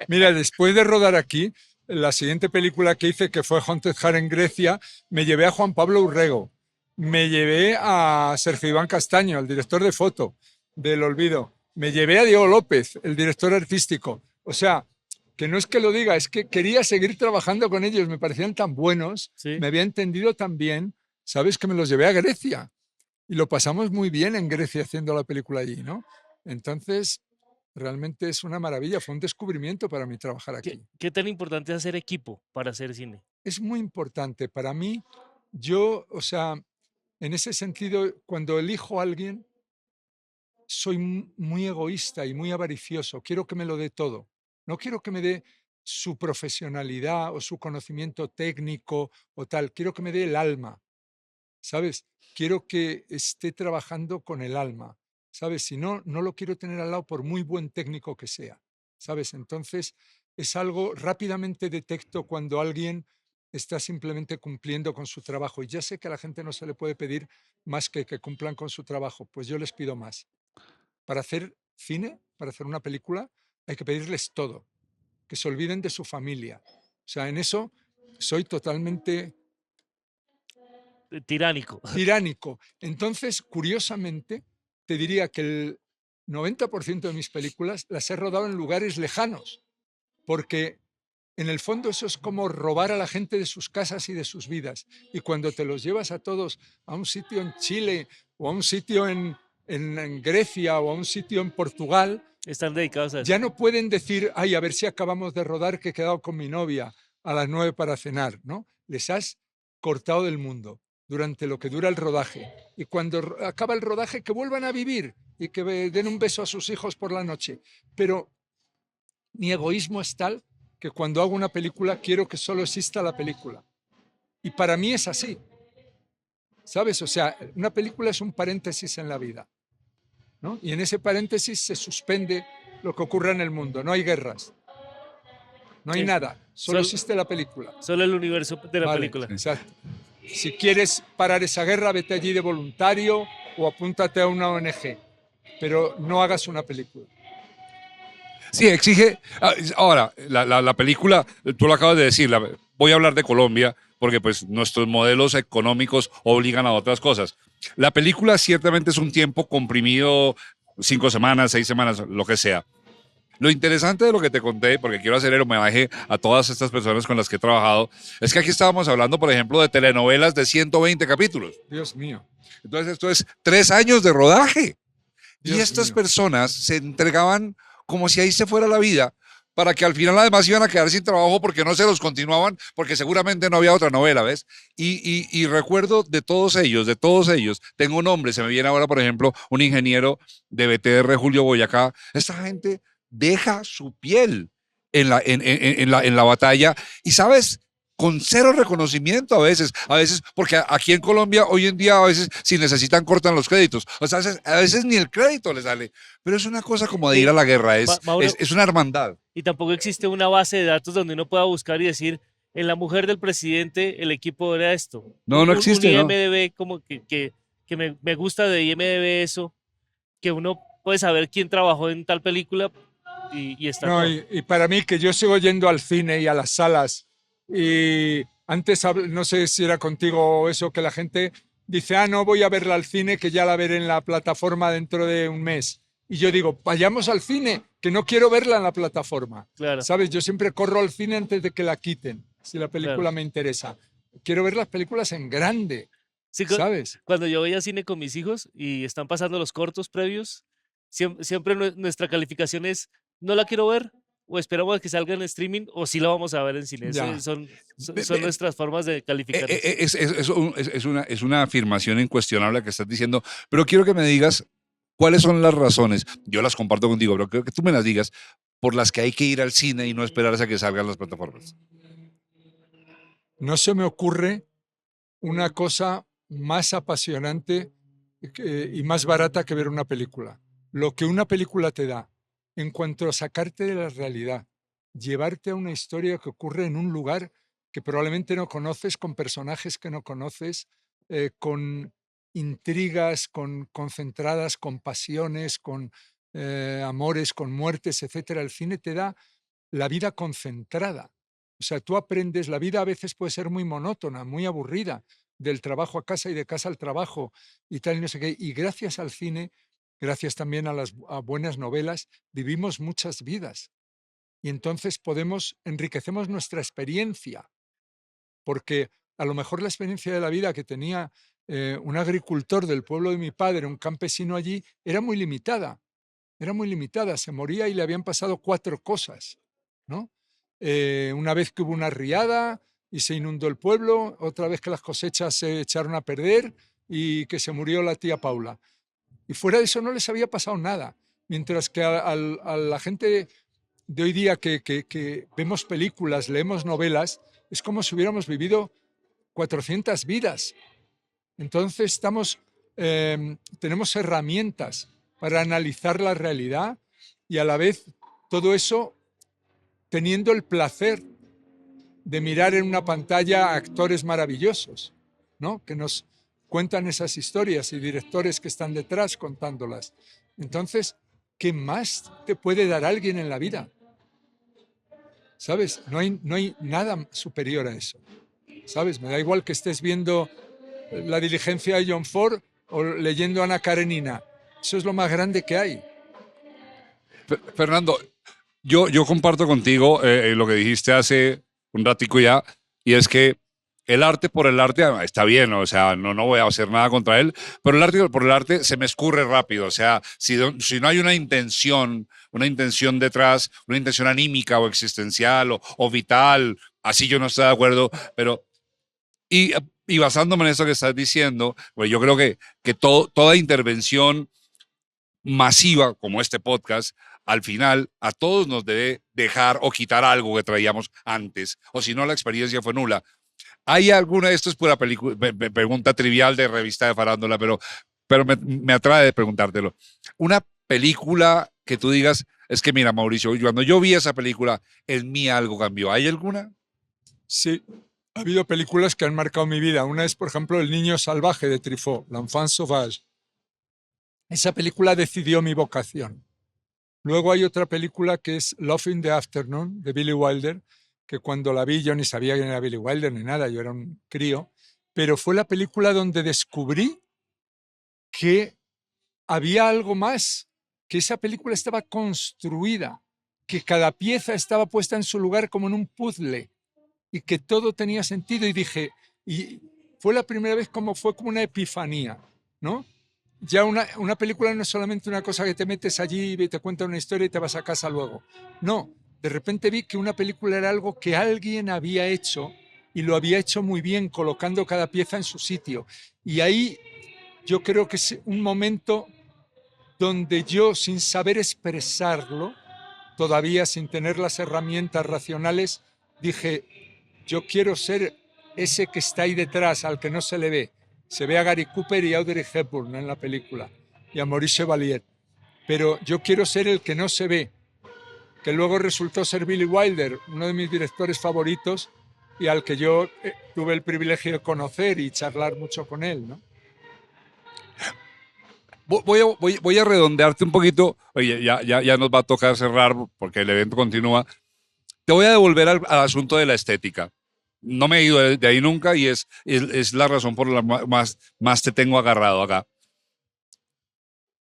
mira, después de rodar aquí, la siguiente película que hice, que fue Haunted Heart en Grecia, me llevé a Juan Pablo Urrego, me llevé a Sergio Iván Castaño, el director de foto del Olvido, me llevé a Diego López, el director artístico. O sea, que no es que lo diga, es que quería seguir trabajando con ellos, me parecían tan buenos, Sí. me había entendido tan bien, sabes que me los llevé a Grecia y lo pasamos muy bien en Grecia haciendo la película allí, ¿no? Entonces, realmente es una maravilla, fue un descubrimiento para mí trabajar ¿Qué, aquí. qué tan importante es hacer equipo para hacer cine? Es muy importante para mí. Yo, o sea, en ese sentido, cuando elijo a alguien, soy muy egoísta y muy avaricioso. Quiero que me lo dé todo. No quiero que me dé su profesionalidad o su conocimiento técnico o tal. Quiero que me dé el alma, ¿sabes? Quiero que esté trabajando con el alma, ¿sabes? Si no, no lo quiero tener al lado por muy buen técnico que sea, ¿sabes? Entonces, es algo, rápidamente detecto cuando alguien está simplemente cumpliendo con su trabajo. Y ya sé que a la gente no se le puede pedir más que cumplan con su trabajo, pues yo les pido más. Para hacer cine, para hacer una película, hay que pedirles todo, que se olviden de su familia. O sea, en eso soy totalmente Tiránico. tiránico. Entonces, curiosamente, te diría que el 90% de mis películas las he rodado en lugares lejanos, porque en el fondo eso es como robar a la gente de sus casas y de sus vidas. Y cuando te los llevas a todos a un sitio en Chile o a un sitio en Grecia o a un sitio en Portugal, Están dedicados a eso. ya no pueden decir, ay, a ver si acabamos de rodar que he quedado con mi novia a las 9 para cenar, ¿no? Les has cortado del mundo durante lo que dura el rodaje. Y cuando acaba el rodaje, que vuelvan a vivir y que den un beso a sus hijos por la noche. Pero mi egoísmo es tal que cuando hago una película quiero que solo exista la película. Y para mí es así. ¿Sabes? O sea, una película es un paréntesis en la vida, ¿no? Y en ese paréntesis se suspende lo que ocurra en el mundo. No hay guerras, no hay Sí. nada, solo existe la película. Solo el universo de la Vale, película. exacto. Si quieres parar esa guerra, vete allí de voluntario o apúntate a una ONG, pero no hagas una película. Sí, exige. Ahora, la película, tú lo acabas de decir, voy a hablar de Colombia porque pues nuestros modelos económicos obligan a otras cosas. La película ciertamente es un tiempo comprimido, 5 semanas, 6 semanas, lo que sea. Lo interesante de lo que te conté, porque quiero hacer el homenaje a todas estas personas con las que he trabajado, es que aquí estábamos hablando, por ejemplo, de telenovelas de 120 capítulos. Dios mío. Entonces esto es 3 años de rodaje. Y Dios estas mío. personas se entregaban como si ahí se fuera la vida, para que al final además iban a quedar sin trabajo porque no se los continuaban, porque seguramente no había otra novela, ¿ves? Y recuerdo de todos ellos, tengo un nombre, se me viene ahora, por ejemplo, un ingeniero de BTR, Julio Boyacá. Esta gente deja su piel en la batalla y, ¿sabes? Con cero reconocimiento a veces, porque aquí en Colombia hoy en día a veces si necesitan cortan los créditos, o sea, a veces ni el crédito les sale, pero es una cosa como de ir a la guerra, Mauro, es una hermandad. y tampoco existe una base de datos donde uno pueda buscar y decir, en la mujer del presidente el equipo era esto. No existe, un ¿no? IMDb como que me gusta de IMDb eso, que uno puede saber quién trabajó en tal película y está No, todo. y para mí, que yo sigo yendo al cine y a las salas, y antes, no sé si era contigo o eso, que la gente dice, ah, no voy a verla al cine, que ya la veré en la plataforma dentro de un mes. Y yo digo, vayamos al cine, que no quiero verla en la plataforma. Claro. ¿Sabes? Yo siempre corro al cine antes de que la quiten, si la película Claro. me interesa. Quiero ver las películas en grande, Sí, ¿sabes? cuando yo voy al cine con mis hijos y están pasando los cortos previos, siempre nuestra calificación es, no la quiero ver, o esperamos a que salga en streaming, o sí la vamos a ver en cine. Ya. Son nuestras formas de calificar. Es una afirmación incuestionable que estás diciendo, pero quiero que me digas cuáles son las razones, yo las comparto contigo, pero quiero que tú me las digas, por las que hay que ir al cine y no esperarse a que salgan las plataformas. No se me ocurre una cosa más apasionante y más barata que ver una película. Lo que una película te da en cuanto a sacarte de la realidad, llevarte a una historia que ocurre en un lugar que probablemente no conoces, con personajes que no conoces, con intrigas, con concentradas, con pasiones, con amores, con muertes, etcétera. El cine te da la vida concentrada. O sea, tú aprendes, la vida a veces puede ser muy monótona, muy aburrida, del trabajo a casa y de casa al trabajo y tal, y no sé qué. Y gracias al cine, gracias también a buenas novelas, vivimos muchas vidas. Y entonces enriquecemos nuestra experiencia, porque a lo mejor la experiencia de la vida que tenía un agricultor del pueblo de mi padre, un campesino allí, era muy limitada. Era muy limitada, se moría y le habían pasado 4 cosas, ¿no? Una vez que hubo una riada y se inundó el pueblo, otra vez que las cosechas se echaron a perder y que se murió la tía Paula. Y fuera de eso no les había pasado nada. Mientras que a la gente de hoy día que vemos películas, leemos novelas, es como si hubiéramos vivido 400 vidas. Entonces tenemos herramientas para analizar la realidad y a la vez todo eso teniendo el placer de mirar en una pantalla a actores maravillosos, ¿no? Que nos cuentan esas historias y directores que están detrás contándolas. Entonces, ¿qué más te puede dar alguien en la vida? ¿Sabes? No hay nada superior a eso. ¿Sabes? Me da igual que estés viendo La diligencia de John Ford o leyendo Ana Karenina. Eso es lo más grande que hay. Fernando, yo comparto contigo lo que dijiste hace un ratico ya, y es que el arte por el arte está bien, o sea, no voy a hacer nada contra él, pero el arte por el arte se me escurre rápido, o sea, si no hay una intención detrás, una intención anímica o existencial o vital, así yo no estoy de acuerdo, pero y, y basándome en eso que estás diciendo, pues yo creo que toda intervención masiva como este podcast, al final a todos nos debe dejar o quitar algo que traíamos antes, o si no la experiencia fue nula. ¿Hay alguna, esto es pura pregunta trivial de revista de farándula, pero me atrae de preguntártelo, una película que tú digas, es que mira, Mauricio, cuando yo vi esa película, en mí algo cambió? ¿Hay alguna? Sí, ha habido películas que han marcado mi vida. Una es, por ejemplo, El niño salvaje de Truffaut, L'Enfant Sauvage. Esa película decidió mi vocación. Luego hay otra película que es Love in the Afternoon, de Billy Wilder, que cuando la vi yo ni sabía quién era Billy Wilder ni nada, yo era un crío, pero fue la película donde descubrí que había algo más, que esa película estaba construida, que cada pieza estaba puesta en su lugar como en un puzzle y que todo tenía sentido, y dije, y fue la primera vez fue como una epifanía, ¿no? Ya una película no es solamente una cosa que te metes allí y te cuenta una historia y te vas a casa luego. No, de repente vi que una película era algo que alguien había hecho y lo había hecho muy bien, colocando cada pieza en su sitio. Y ahí yo creo que es un momento donde yo, sin saber expresarlo, todavía sin tener las herramientas racionales, dije, yo quiero ser ese que está ahí detrás, al que no se le ve. Se ve a Gary Cooper y a Audrey Hepburn en la película, y a Maurice Chevalier. Pero yo quiero ser el que no se ve, que luego resultó ser Billy Wilder, uno de mis directores favoritos, y al que yo tuve el privilegio de conocer y charlar mucho con él, ¿no? Voy a redondearte un poquito. Oye, ya nos va a tocar cerrar porque el evento continúa. Te voy a devolver al asunto de la estética. No me he ido de ahí nunca y es la razón por la más te tengo agarrado acá.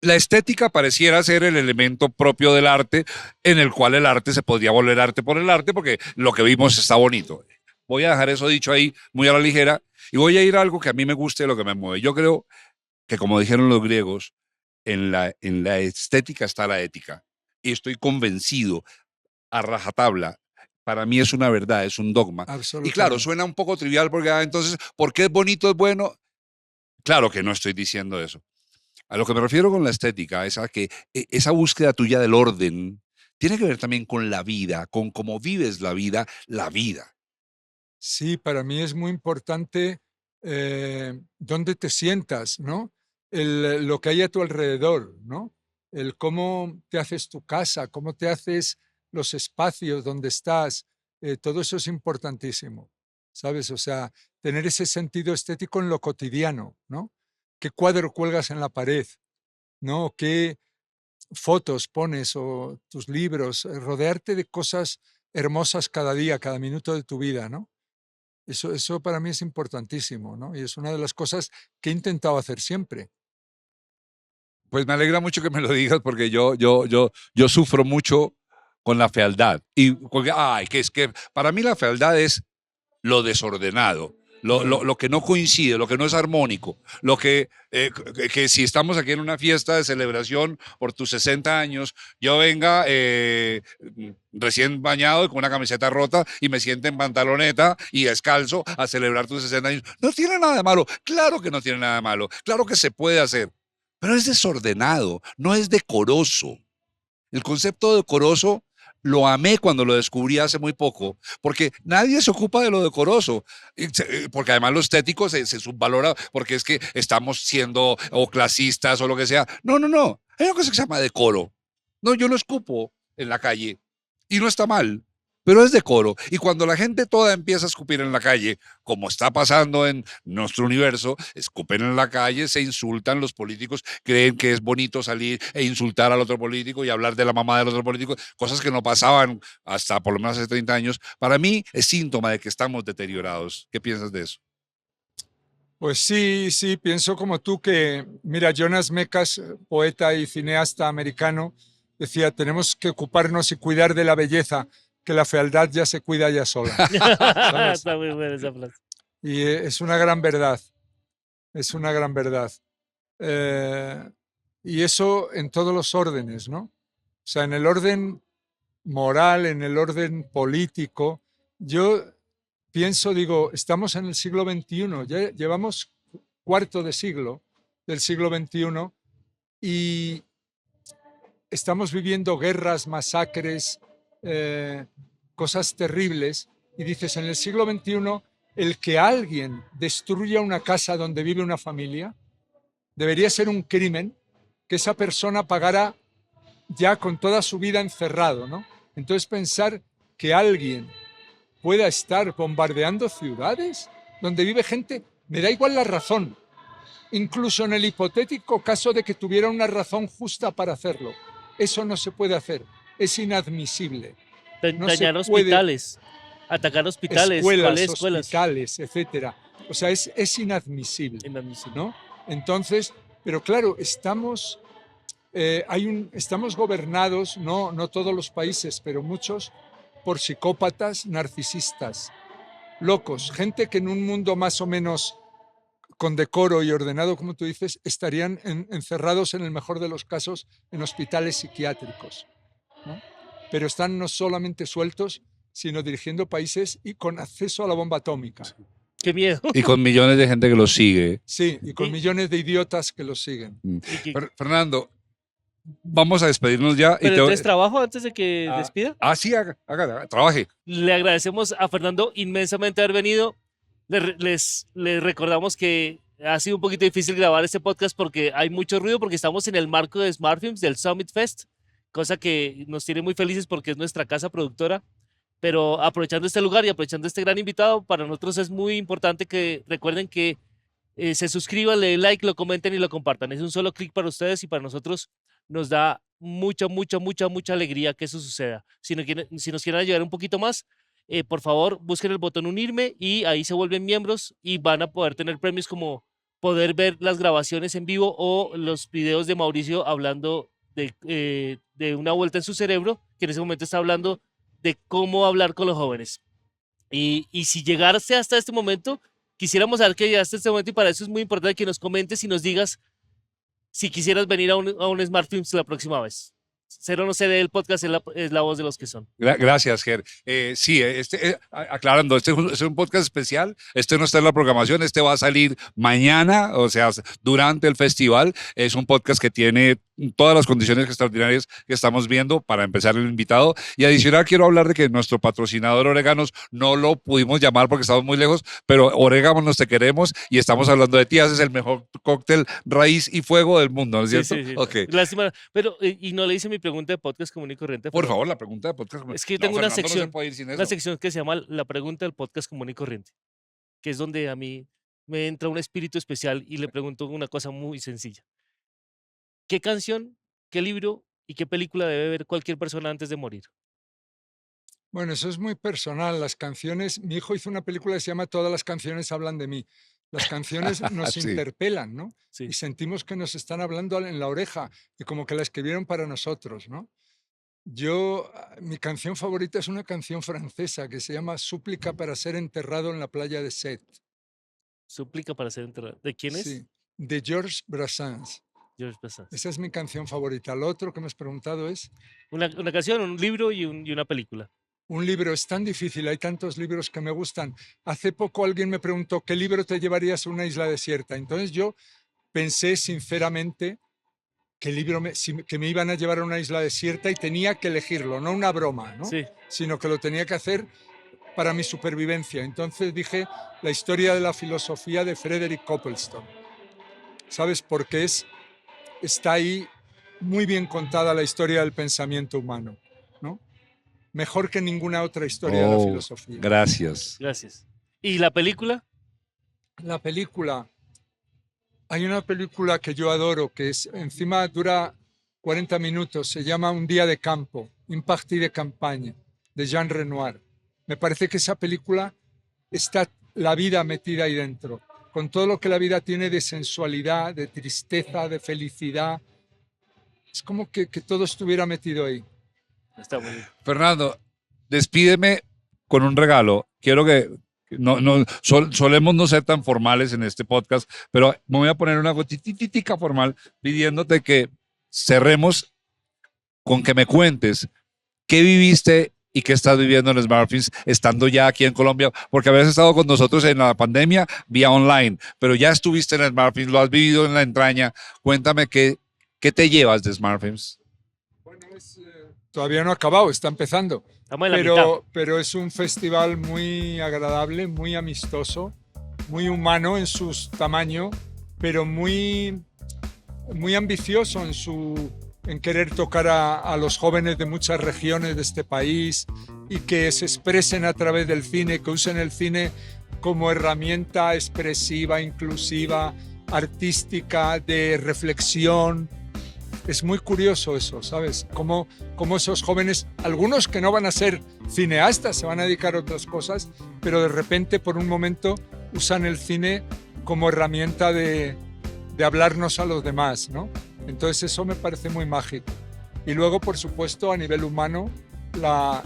La estética pareciera ser el elemento propio del arte en el cual el arte se podría volver arte por el arte porque lo que vimos está bonito. Voy a dejar eso dicho ahí muy a la ligera y voy a ir a algo que a mí me guste, lo que me mueve. Yo creo que, como dijeron los griegos, en la estética está la ética. Y estoy convencido, a rajatabla, para mí es una verdad, es un dogma. Y claro, suena un poco trivial porque entonces, ¿por qué es bonito, es bueno? Claro que no estoy diciendo eso. A lo que me refiero con la estética es a que esa búsqueda tuya del orden tiene que ver también con la vida, con cómo vives la vida, la vida. Sí, para mí es muy importante dónde te sientas, ¿no? Lo que hay a tu alrededor, ¿no? El cómo te haces tu casa, cómo te haces los espacios donde estás, todo eso es importantísimo, ¿sabes? O sea, tener ese sentido estético en lo cotidiano, ¿no? ¿Qué cuadro cuelgas en la pared? ¿No? ¿Qué fotos pones o tus libros? Rodearte de cosas hermosas cada día, cada minuto de tu vida, ¿no? Eso para mí es importantísimo, ¿no? Y es una de las cosas que he intentado hacer siempre. Pues me alegra mucho que me lo digas porque yo sufro mucho con la fealdad. Y porque, que es que para mí la fealdad es lo desordenado, lo que no coincide, lo que no es armónico, lo que si estamos aquí en una fiesta de celebración por tus 60 años, yo venga recién bañado y con una camiseta rota y me siente en pantaloneta y descalzo a celebrar tus 60 años. No tiene nada de malo, claro que no tiene nada de malo, claro que se puede hacer, pero es desordenado, no es decoroso. El concepto decoroso lo amé cuando lo descubrí hace muy poco, porque nadie se ocupa de lo decoroso, porque además lo estético se subvalora, porque es que estamos siendo o clasistas o lo que sea. No, no, no. Hay una cosa que se llama decoro. No, yo no escupo en la calle y no está mal, pero es decoro. Y cuando la gente toda empieza a escupir en la calle, como está pasando en nuestro universo, escupen en la calle, se insultan, los políticos creen que es bonito salir e insultar al otro político y hablar de la mamá del otro político, cosas que no pasaban hasta por lo menos hace 30 años. Para mí es síntoma de que estamos deteriorados. ¿Qué piensas de eso? Pues sí, sí, pienso como tú que, mira, Jonas Mekas, poeta y cineasta americano, decía, tenemos que ocuparnos y cuidar de la belleza, que la fealdad ya se cuida ya sola. ¿Sabes? Está muy buena esa frase. Y es una gran verdad, es una gran verdad. Y eso en todos los órdenes, ¿no? O sea, en el orden moral, en el orden político. Yo pienso, digo, estamos en el siglo XXI, ya llevamos cuarto de siglo del siglo XXI y estamos viviendo guerras, masacres, cosas terribles. Y dices, en el siglo XXI, el que alguien destruya una casa donde vive una familia debería ser un crimen que esa persona pagara ya con toda su vida encerrado, ¿no? Entonces pensar que alguien pueda estar bombardeando ciudades donde vive gente, me da igual la razón, incluso en el hipotético caso de que tuviera una razón justa para hacerlo. Eso no se puede hacer, es inadmisible. No se Dañar puede, hospitales, atacar hospitales, escuelas, escuelas. hospitales, etcétera. O sea, es inadmisible, Inadmisible. ¿no? Entonces, pero claro, estamos gobernados, no todos los países, pero muchos, por psicópatas narcisistas, locos, gente que en un mundo más o menos con decoro y ordenado, como tú dices, estarían encerrados en el mejor de los casos en hospitales psiquiátricos, ¿no? Pero están no solamente sueltos, sino dirigiendo países y con acceso a la bomba atómica. Qué miedo. Y con millones de gente que los sigue. Sí, y con Y- millones de idiotas que los siguen. Y que- Fernando, vamos a despedirnos ya. Pero entonces trabajo antes de que Ah. despida. Sí, haga, trabaje. Le agradecemos a Fernando inmensamente haber venido. Les recordamos que ha sido un poquito difícil grabar este podcast porque hay mucho ruido, porque estamos en el marco de SmartFilms, del Summit Fest, cosa que nos tiene muy felices porque es nuestra casa productora. Pero aprovechando este lugar y aprovechando este gran invitado, para nosotros es muy importante que recuerden que se suscriban, le den like, lo comenten y lo compartan. Es un solo clic para ustedes y para nosotros nos da mucha alegría que eso suceda. Si nos quieren ayudar un poquito más, por favor, busquen el botón unirme y ahí se vuelven miembros y van a poder tener premios como poder ver las grabaciones en vivo o los videos de Mauricio hablando de una vuelta en su cerebro, que en ese momento está hablando de cómo hablar con los jóvenes. Y si llegaste hasta este momento, quisiéramos saber que llegaste a este momento y para eso es muy importante que nos comentes y nos digas si quisieras venir a un Smart Films la próxima vez. Cero no sé del podcast es la voz de los que son. Gracias, Ger. Sí, aclarando, este es un podcast especial. Este no está en la programación, este va a salir mañana, o sea, durante el festival. Es un podcast que tiene todas las condiciones extraordinarias que estamos viendo para empezar el invitado. Y adicional, quiero hablar de que nuestro patrocinador Oreganos no lo pudimos llamar porque estamos muy lejos, pero Oreganos te queremos y estamos hablando de ti. Haces el mejor cóctel raíz y fuego del mundo, ¿no es cierto? Sí. Okay. Lástima, pero y no le hice mi pregunta de podcast común y corriente. Por favor, la pregunta de podcast. Es que yo tengo una Fernando sección, no se puede ir sin una eso. sección que se llama la pregunta del podcast común y corriente, que es donde a mí me entra un espíritu especial y le pregunto una cosa muy sencilla. ¿Qué canción, qué libro y qué película debe ver cualquier persona antes de morir? Bueno, eso es muy personal. Las canciones, mi hijo hizo una película que se llama Todas las canciones hablan de mí. Las canciones nos Sí. interpelan, ¿no? Sí. Y sentimos que nos están hablando en la oreja y como que la escribieron para nosotros, ¿no? Mi canción favorita es una canción francesa que se llama Súplica para ser enterrado en la playa de Sète. Súplica para ser enterrado. ¿De quién es? Sí, de Georges Brassens. George Brassens. Esa es mi canción favorita. Lo otro que me has preguntado es, Una canción, un libro y una película. un libro es tan difícil, hay tantos libros que me gustan. Hace poco alguien me preguntó, ¿qué libro te llevarías a una isla desierta? Entonces yo pensé sinceramente que me iban a llevar a una isla desierta y tenía que elegirlo, no una broma, ¿no? Sí. Sino que lo tenía que hacer para mi supervivencia. Entonces dije la historia de la filosofía de Frederick Coplestone. ¿Sabes? Porque está ahí muy bien contada la historia del pensamiento humano, ¿no? Mejor que ninguna otra historia de la filosofía. Gracias. Gracias. ¿Y la película? La película, hay una película que yo adoro, que encima dura 40 minutos, se llama Un día de campo, Un parti de campaña, de Jean Renoir. Me parece que esa película está la vida metida ahí dentro, con todo lo que la vida tiene de sensualidad, de tristeza, de felicidad. Es como que todo estuviera metido ahí. Está muy bien. Fernando, despídeme con un regalo. Quiero que Solemos no ser tan formales en este podcast, pero me voy a poner una gotitica formal pidiéndote que cerremos con que me cuentes qué viviste y qué estás viviendo en Smartfilms estando ya aquí en Colombia, porque habías estado con nosotros en la pandemia vía online, pero ya estuviste en Smartfilms, lo has vivido en la entraña. Cuéntame qué te llevas de Smartfilms. Bueno, todavía no ha acabado, está empezando. Estamos en la mitad. Pero es un festival muy agradable, muy amistoso, muy humano en su tamaño, pero muy ambicioso en querer tocar a los jóvenes de muchas regiones de este país y que se expresen a través del cine, que usen el cine como herramienta expresiva, inclusiva, artística, de reflexión. Es muy curioso eso, ¿sabes? Cómo esos jóvenes, algunos que no van a ser cineastas, se van a dedicar a otras cosas, pero de repente, por un momento, usan el cine como herramienta de hablarnos a los demás, ¿no? Entonces eso me parece muy mágico. Y luego, por supuesto, a nivel humano, la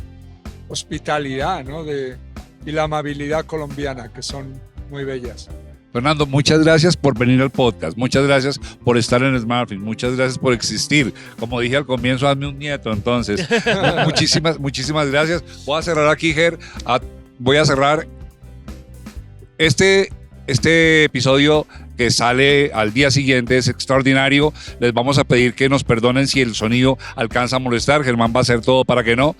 hospitalidad, ¿no? Y la amabilidad colombiana, que son muy bellas. Fernando, muchas gracias por venir al podcast, muchas gracias por estar en Smartfilms, muchas gracias por existir. Como dije al comienzo, hazme un nieto, entonces. muchísimas gracias. Voy a cerrar aquí, Ger. Voy a cerrar este episodio que sale al día siguiente, es extraordinario. Les vamos a pedir que nos perdonen si el sonido alcanza a molestar. Germán va a hacer todo para que no.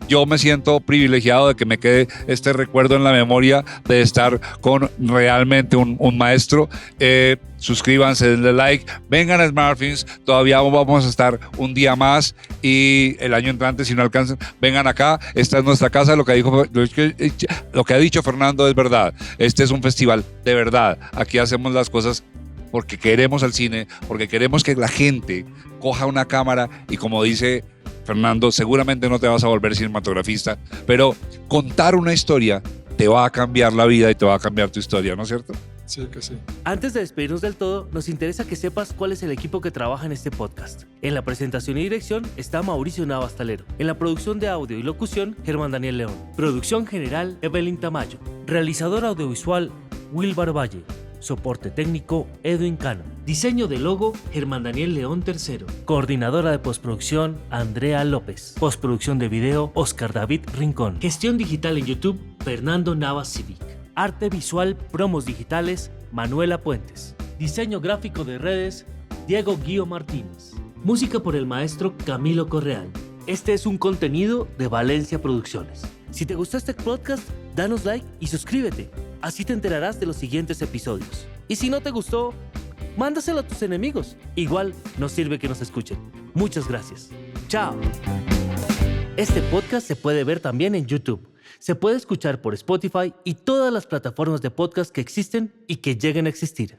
Yo me siento privilegiado de que me quede este recuerdo en la memoria de estar con realmente un maestro. Suscríbanse, denle like, vengan a Smartfilms, todavía vamos a estar un día más y el año entrante, si no alcanzan, vengan acá. Esta es nuestra casa. Lo que ha dicho Fernando es verdad. Este es un festival de verdad. Aquí hacemos las cosas porque queremos al cine, porque queremos que la gente coja una cámara y, como dice Fernando, seguramente no te vas a volver cinematografista, pero contar una historia te va a cambiar la vida y te va a cambiar tu historia, ¿no es cierto? Sí, que sí. Antes de despedirnos del todo, nos interesa que sepas cuál es el equipo que trabaja en este podcast. En la presentación y dirección está Mauricio Navastalero. En la producción de audio y locución, Germán Daniel León. Producción general, Evelyn Tamayo. Realizador audiovisual, Wilbar Valle. Soporte técnico, Edwin Cano. Diseño de logo, Germán Daniel León III. Coordinadora de postproducción, Andrea López. Postproducción de video, Oscar David Rincón. Gestión digital en YouTube, Fernando Navas Civic. Arte visual, promos digitales, Manuela Puentes. Diseño gráfico de redes, Diego Guío Martínez. Música por el maestro Camilo Correal. Este es un contenido de Valencia Producciones. Si te gustó este podcast, danos like y suscríbete. Así te enterarás de los siguientes episodios. Y si no te gustó, mándaselo a tus enemigos. Igual nos sirve que nos escuchen. Muchas gracias. Chao. Este podcast se puede ver también en YouTube. Se puede escuchar por Spotify y todas las plataformas de podcast que existen y que lleguen a existir.